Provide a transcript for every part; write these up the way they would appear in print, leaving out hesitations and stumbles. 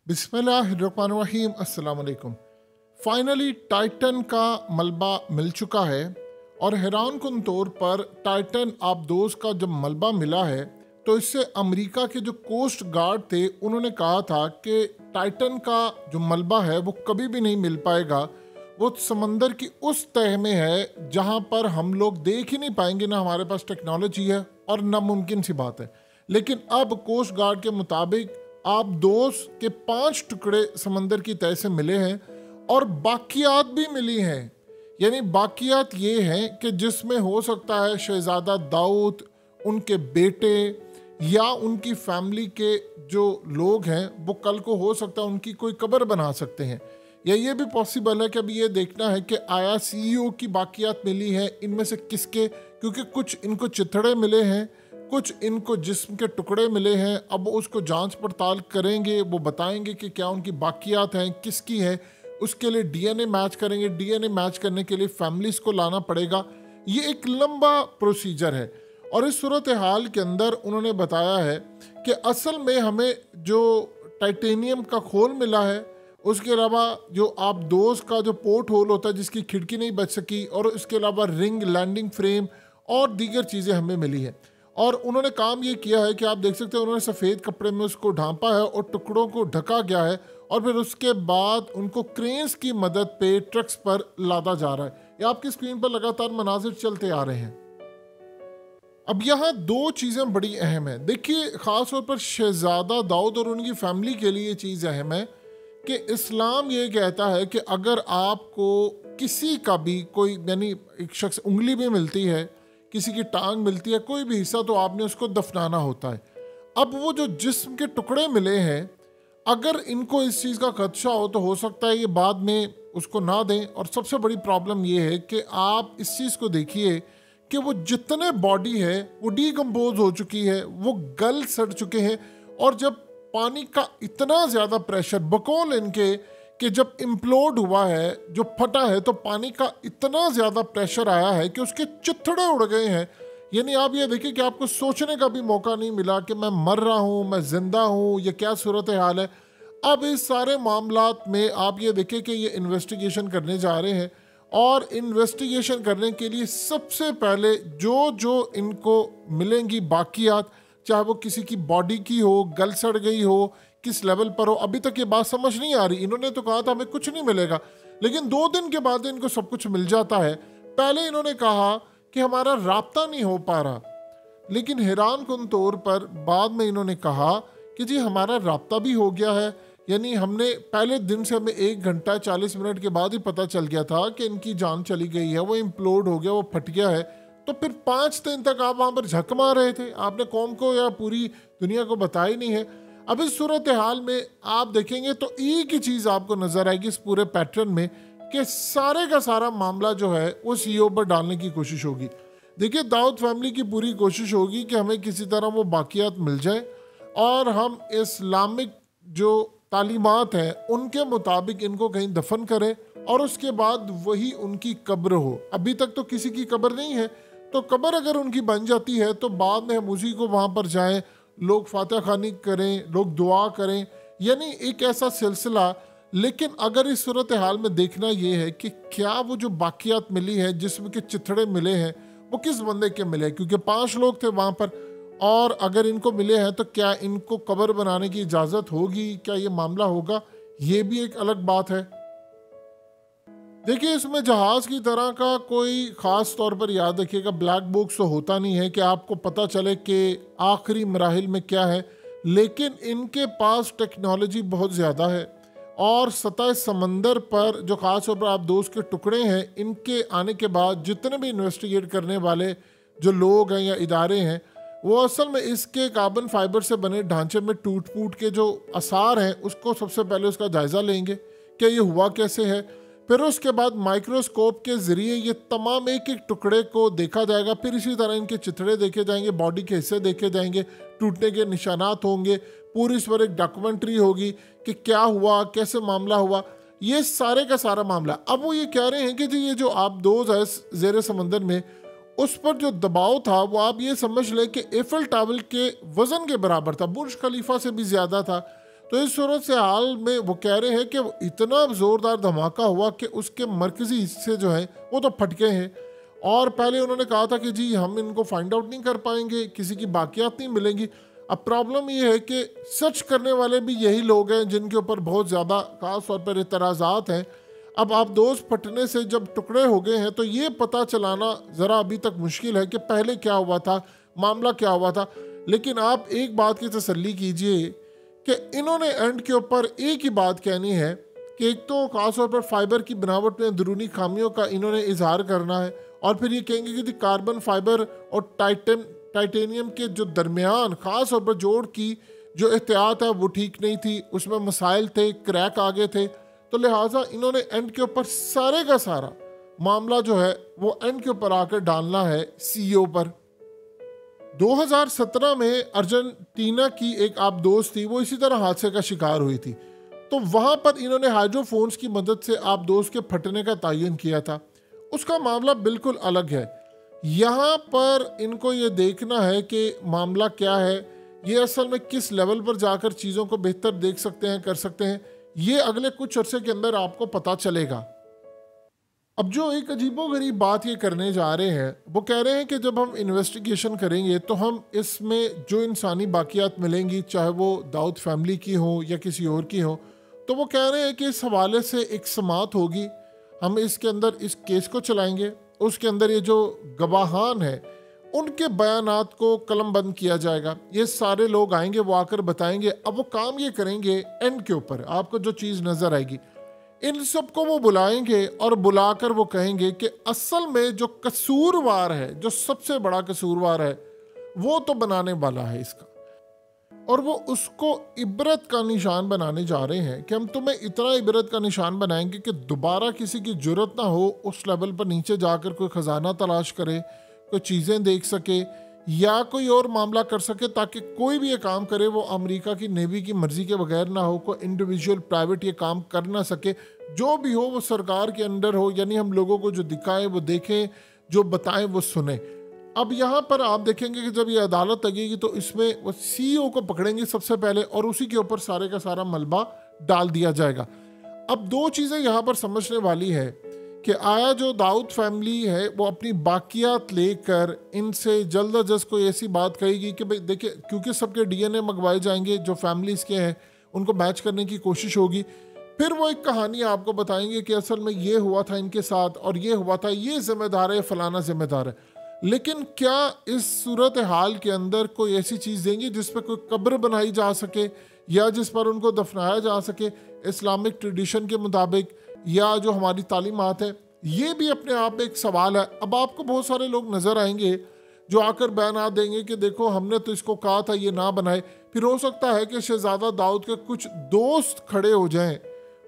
बिस्मिल्लाहिर्रहमानिर्रहीम अस्सलाम वालेकुम। फाइनली टाइटन का मलबा मिल चुका है और हैरान कुन तौर पर टाइटन आबदोस का जब मलबा मिला है तो इससे अमेरिका के जो कोस्ट गार्ड थे उन्होंने कहा था कि टाइटन का जो मलबा है वो कभी भी नहीं मिल पाएगा। वो समंदर की उस तह में है जहाँ पर हम लोग देख ही नहीं पाएंगे, ना हमारे पास टेक्नोलॉजी है और नामुमकिन सी बात है। लेकिन अब कोस्ट गार्ड के मुताबिक आबदोस के 5 टुकड़े समंदर की तह से मिले हैं और बाकियात भी मिली हैं। यानी बाकियात ये हैं कि जिसमें हो सकता है शहजादा दाऊद, उनके बेटे या उनकी फैमिली के जो लोग हैं वो कल को हो सकता है उनकी कोई कब्र बना सकते हैं, या ये भी पॉसिबल है कि अभी ये देखना है कि आया सीईओ की बाकियात मिली है इनमें से किसके, क्योंकि कुछ इनको चिथड़े मिले हैं, कुछ इनको जिस्म के टुकड़े मिले हैं। अब उसको जांच पड़ताल करेंगे, वो बताएंगे कि क्या उनकी बाकियात हैं, किसकी है। उसके लिए डीएनए मैच करेंगे, डीएनए मैच करने के लिए फैमिलीज को लाना पड़ेगा। ये एक लंबा प्रोसीजर है और इस सूरत हाल के अंदर उन्होंने बताया है कि असल में हमें जो टाइटेनियम का खोल मिला है, उसके अलावा जो आबदोस का जो पोर्ट होल होता है जिसकी खिड़की नहीं बच सकी, और इसके अलावा रिंग, लैंडिंग फ्रेम और दीगर चीज़ें हमें मिली हैं। और उन्होंने काम ये किया है कि आप देख सकते हैं उन्होंने सफ़ेद कपड़े में उसको ढांपा है और टुकड़ों को ढका गया है और फिर उसके बाद उनको क्रेन्स की मदद पे ट्रक्स पर लादा जा रहा है। ये आपकी स्क्रीन पर लगातार मनाजिर चलते आ रहे हैं। अब यहाँ 2 चीज़ें बड़ी अहम है। देखिए, ख़ास तौर पर शहजादा दाऊद और उनकी फैमिली के लिए ये चीज़ अहम है कि इस्लाम ये कहता है कि अगर आपको किसी का भी कोई, यानी एक शख्स उंगली भी मिलती है, किसी की टांग मिलती है, कोई भी हिस्सा, तो आपने उसको दफनाना होता है। अब वो जो जिस्म के टुकड़े मिले हैं, अगर इनको इस चीज़ का खदशा हो तो हो सकता है ये बाद में उसको ना दें। और सबसे बड़ी प्रॉब्लम ये है कि आप इस चीज़ को देखिए कि वो जितने बॉडी है वो डीकम्पोज हो चुकी है, वो गल सड़ चुके हैं। और जब पानी का इतना ज़्यादा प्रेशर, बकौल इनके कि जब इम्प्लोड हुआ है, जो फटा है, तो पानी का इतना ज़्यादा प्रेशर आया है कि उसके चिथड़े उड़ गए हैं। यानी आप ये देखिए कि आपको सोचने का भी मौका नहीं मिला कि मैं मर रहा हूँ, मैं ज़िंदा हूँ, ये क्या सूरत हाल है। अब इस सारे मामलात में आप ये देखिए कि ये इन्वेस्टिगेशन करने जा रहे हैं और इन्वेस्टिगेशन करने के लिए सबसे पहले जो जो इनको मिलेंगी बाकियात, चाहे वो किसी की बॉडी की हो, गल सड़ गई हो, किस लेवल पर हो, अभी तक ये बात समझ नहीं आ रही। इन्होंने तो कहा था हमें कुछ नहीं मिलेगा, लेकिन 2 दिन के बाद इनको सब कुछ मिल जाता है। पहले इन्होंने कहा कि हमारा राब्ता नहीं हो पा रहा, लेकिन हैरान कुन तौर पर बाद में इन्होंने कहा कि जी हमारा राब्ता भी हो गया है। यानी हमने पहले दिन से हमें 1 घंटा 40 मिनट के बाद ही पता चल गया था कि इनकी जान चली गई है, वो इम्प्लोड हो गया, वो फट गया है। तो फिर 5 दिन तक आप वहाँ पर झक मार रहे थे, आपने कौम को या पूरी दुनिया को बताया नहीं है। अब इस सूरत हाल में आप देखेंगे तो एक ही चीज़ आपको नज़र आएगी इस पूरे पैटर्न में कि सारे का सारा मामला जो है वो सीईओ पर डालने की कोशिश होगी। देखिए, दाऊद फैमिली की पूरी कोशिश होगी कि हमें किसी तरह वो बाकियात मिल जाए और हम इस्लामिक जो तालीमात हैं उनके मुताबिक इनको कहीं दफन करें और उसके बाद वही उनकी कब्र हो। अभी तक तो किसी की कब्र नहीं है, तो कब्र अगर उनकी बन जाती है तो बाद में हम उसी को वहाँ पर जाएं, लोग फातिहा खानी करें, लोग दुआ करें, यानी एक ऐसा सिलसिला। लेकिन अगर इस सूरत हाल में देखना ये है कि क्या वो जो बाकियात मिली है, जिस्म के चिथड़े मिले हैं, वो किस बंदे के मिले, क्योंकि 5 लोग थे वहाँ पर, और अगर इनको मिले हैं तो क्या इनको कब्र बनाने की इजाज़त होगी, क्या ये मामला होगा, ये भी एक अलग बात है। देखिए, इसमें जहाज की तरह का कोई ख़ास तौर पर याद रखिएगा ब्लैक बॉक्स तो होता नहीं है कि आपको पता चले कि आखिरी मराहिल में क्या है, लेकिन इनके पास टेक्नोलॉजी बहुत ज़्यादा है और सतह समंदर पर जो ख़ास तौर पर आबदोस के टुकड़े हैं, इनके आने के बाद जितने भी इन्वेस्टिगेट करने वाले जो लोग हैं या इदारे हैं, वो असल में इसके कार्बन फाइबर से बने ढांचे में टूट फूट के जो आसार हैं उसको सबसे पहले उसका जायज़ा लेंगे कि ये हुआ कैसे है। फिर उसके बाद माइक्रोस्कोप के ज़रिए ये तमाम एक एक टुकड़े को देखा जाएगा। फिर इसी तरह इनके चिथड़े देखे जाएंगे, बॉडी के हिस्से देखे जाएंगे, टूटने के निशानात होंगे, पूरी इस पर एक डॉक्यूमेंट्री होगी कि क्या हुआ, कैसे मामला हुआ, ये सारे का सारा मामला। अब वो ये कह रहे हैं कि जी ये जो आबदोस है ज़ेरे समंदर में, उस पर जो दबाव था वो आप ये समझ लें कि एफिल टावर के वज़न के बराबर था, बुर्ज खलीफा से भी ज़्यादा था। तो इस सूरत से हाल में वो कह रहे हैं कि वो इतना ज़ोरदार धमाका हुआ कि उसके मरकज़ी हिस्से जो हैं वो तो फटके हैं। और पहले उन्होंने कहा था कि जी हम इनको फाइंड आउट नहीं कर पाएंगे, किसी की बाकियात नहीं मिलेंगी। अब प्रॉब्लम ये है कि सर्च करने वाले भी यही लोग हैं जिनके ऊपर बहुत ज़्यादा खास तौर पर एतराज़ात हैं। अब आप दोस्त फटने से जब टुकड़े हो गए हैं तो ये पता चलाना ज़रा अभी तक मुश्किल है कि पहले क्या हुआ था, मामला क्या हुआ था। लेकिन आप एक बात की तसल्ली कीजिए कि इन्होंने एंड के ऊपर एक ही बात कहनी है कि एक तो खासतौर पर फाइबर की बनावट में अंदरूनी खामियों का इन्होंने इजहार करना है, और फिर ये कहेंगे कि कार्बन फाइबर और टाइटेनियम के जो दरमियान खास तौर पर जोड़ की जो एहतियात है वो ठीक नहीं थी, उसमें मसाइल थे, क्रैक आ गए थे। तो लिहाजा इन्होंने एंड के ऊपर सारे का सारा मामला जो है वो एंड के ऊपर आकर डालना है सीईओ पर। 2017 में अर्जेंटीना की एक आप दोस्त थी, वो इसी तरह हादसे का शिकार हुई थी। तो वहाँ पर इन्होंने हाइड्रोफोन्स की मदद से आप दोस्त के फटने का तयन किया था। उसका मामला बिल्कुल अलग है। यहाँ पर इनको ये देखना है कि मामला क्या है, ये असल में किस लेवल पर जाकर चीज़ों को बेहतर देख सकते हैं, कर सकते हैं, ये अगले कुछ अरसे के अंदर आपको पता चलेगा। अब जो एक अजीबोगरीब बात ये करने जा रहे हैं, वो कह रहे हैं कि जब हम इन्वेस्टिगेशन करेंगे तो हम इसमें जो इंसानी बाकियात मिलेंगी, चाहे वो दाऊद फैमिली की हो या किसी और की हो, तो वो कह रहे हैं कि इस हवाले से एक समात होगी, हम इसके अंदर इस केस को चलाएंगे, उसके अंदर ये जो गवाहान है उनके बयानात को कलमबंद किया जाएगा। ये सारे लोग आएंगे, वो आकर बताएंगे। अब वो काम ये करेंगे एंड के ऊपर आपको जो चीज़ नज़र आएगी, इन सबको वो बुलाएंगे और बुलाकर वो कहेंगे कि असल में जो कसूरवार है, जो सबसे बड़ा कसूरवार है, वो तो बनाने वाला है इसका, और वो उसको इबरत का निशान बनाने जा रहे हैं कि हम तुम्हें इतना इबरत का निशान बनाएंगे कि दोबारा किसी की जुर्रत ना हो उस लेवल पर नीचे जाकर कोई ख़जाना तलाश करे, कोई चीज़ें देख सके या कोई और मामला कर सके, ताकि कोई भी ये काम करे वो अमेरिका की नेवी की मर्ज़ी के बगैर ना हो, कोई इंडिविजुअल प्राइवेट ये काम कर ना सके। जो भी हो वो सरकार के अंडर हो, यानी हम लोगों को जो दिखाएं वो देखें, जो बताएं वो सुने। अब यहाँ पर आप देखेंगे कि जब ये अदालत लगेगी तो इसमें वो सीईओ को पकड़ेंगे सबसे पहले और उसी के ऊपर सारे का सारा मलबा डाल दिया जाएगा। अब दो चीज़ें यहाँ पर समझने वाली है कि आया जो दाऊद फैमिली है वो अपनी बाकियात लेकर इनसे जल्द अज जल्द कोई ऐसी बात कहेगी कि भाई देखिए, क्योंकि सबके डीएनए मंगवाए जाएंगे, जो फैमिलीज़ के हैं उनको मैच करने की कोशिश होगी। फिर वो एक कहानी आपको बताएंगे कि असल में ये हुआ था इनके साथ और ये हुआ था, ये जिम्मेदार है, फलाना जिम्मेदार है। लेकिन क्या इस सूरत हाल के अंदर कोई ऐसी चीज़ देंगे जिस पर कोई कब्र बनाई जा सके या जिस पर उनको दफनाया जा सके इस्लामिक ट्रेडिशन के मुताबिक, या जो हमारी तालीमात है? ये भी अपने आप में एक सवाल है। अब आपको बहुत सारे लोग नज़र आएंगे जो आकर बयान देंगे कि देखो हमने तो इसको कहा था ये ना बनाए। फिर हो सकता है कि शहजादा दाऊद के कुछ दोस्त खड़े हो जाएं,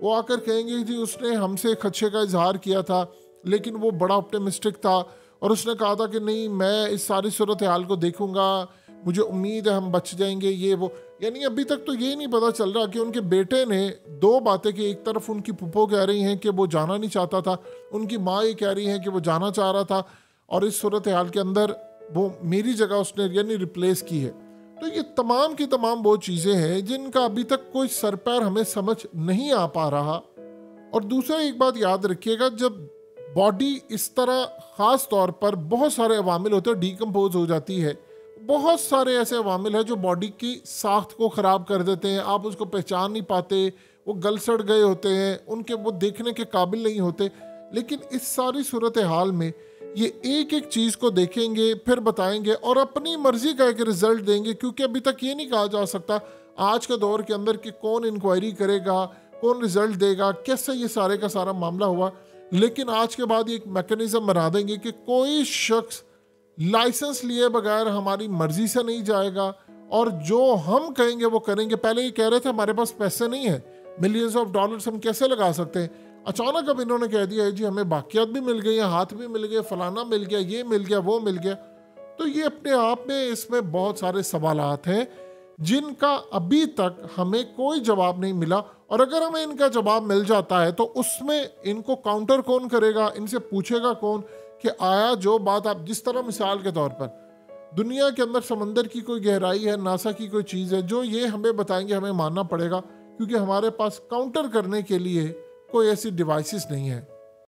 वो आकर कहेंगे जी उसने हमसे खदशे का इजहार किया था लेकिन वो बड़ा ऑप्टिमिस्टिक था और उसने कहा था कि नहीं मैं इस सारी सूरत हाल को देखूंगा, मुझे उम्मीद है हम बच जाएंगे, ये वो। यानी अभी तक तो ये नहीं पता चल रहा कि उनके बेटे ने दो बातें की। एक तरफ उनकी पुप्पो कह रही हैं कि वो जाना नहीं चाहता था, उनकी माँ ये कह रही हैं कि वो जाना चाह रहा था, और इस सूरत हाल के अंदर वो मेरी जगह उसने यानी रिप्लेस की है। तो ये तमाम की तमाम वो चीज़ें हैं जिनका अभी तक कोई सर पैर हमें समझ नहीं आ पा रहा। और दूसरा एक बात याद रखिएगा, जब बॉडी इस तरह ख़ास तौर पर बहुत सारे अवामिल होते हैं, डीकम्पोज हो जाती है, बहुत सारे ऐसे अवामिल हैं जो बॉडी की साख्त को ख़राब कर देते हैं, आप उसको पहचान नहीं पाते, वो गल सड़ गए होते हैं, उनके वो देखने के काबिल नहीं होते। लेकिन इस सारी सूरत हाल में ये एक एक चीज़ को देखेंगे, फिर बताएंगे और अपनी मर्जी का एक रिज़ल्ट देंगे, क्योंकि अभी तक ये नहीं कहा जा सकता आज के दौर के अंदर कि कौन इंक्वायरी करेगा, कौन रिज़ल्ट देगा, कैसे ये सारे का सारा मामला हुआ। लेकिन आज के बाद एक मैकेनिज़्म बना देंगे कि कोई शख्स लाइसेंस लिए बगैर हमारी मर्जी से नहीं जाएगा और जो हम कहेंगे वो करेंगे। पहले ये कह रहे थे हमारे पास पैसे नहीं है, मिलियंस ऑफ डॉलर्स हम कैसे लगा सकते हैं, अचानक अब इन्होंने कह दिया है जी हमें बाकियात भी मिल गई हैं, हाथ भी मिल गए, फलाना मिल गया, ये मिल गया, वो मिल गया। तो ये अपने आप में इसमें बहुत सारे सवालात हैं जिनका अभी तक हमें कोई जवाब नहीं मिला। और अगर हमें इनका जवाब मिल जाता है तो उसमें इनको काउंटर कौन करेगा, इनसे पूछेगा कौन कि आया जो बात आप जिस तरह मिसाल के तौर पर दुनिया के अंदर समंदर की कोई गहराई है, नासा की कोई चीज़ है, जो ये हमें बताएंगे हमें मानना पड़ेगा। क्योंकि हमारे पास काउंटर करने के लिए कोई ऐसी डिवाइसेस नहीं है।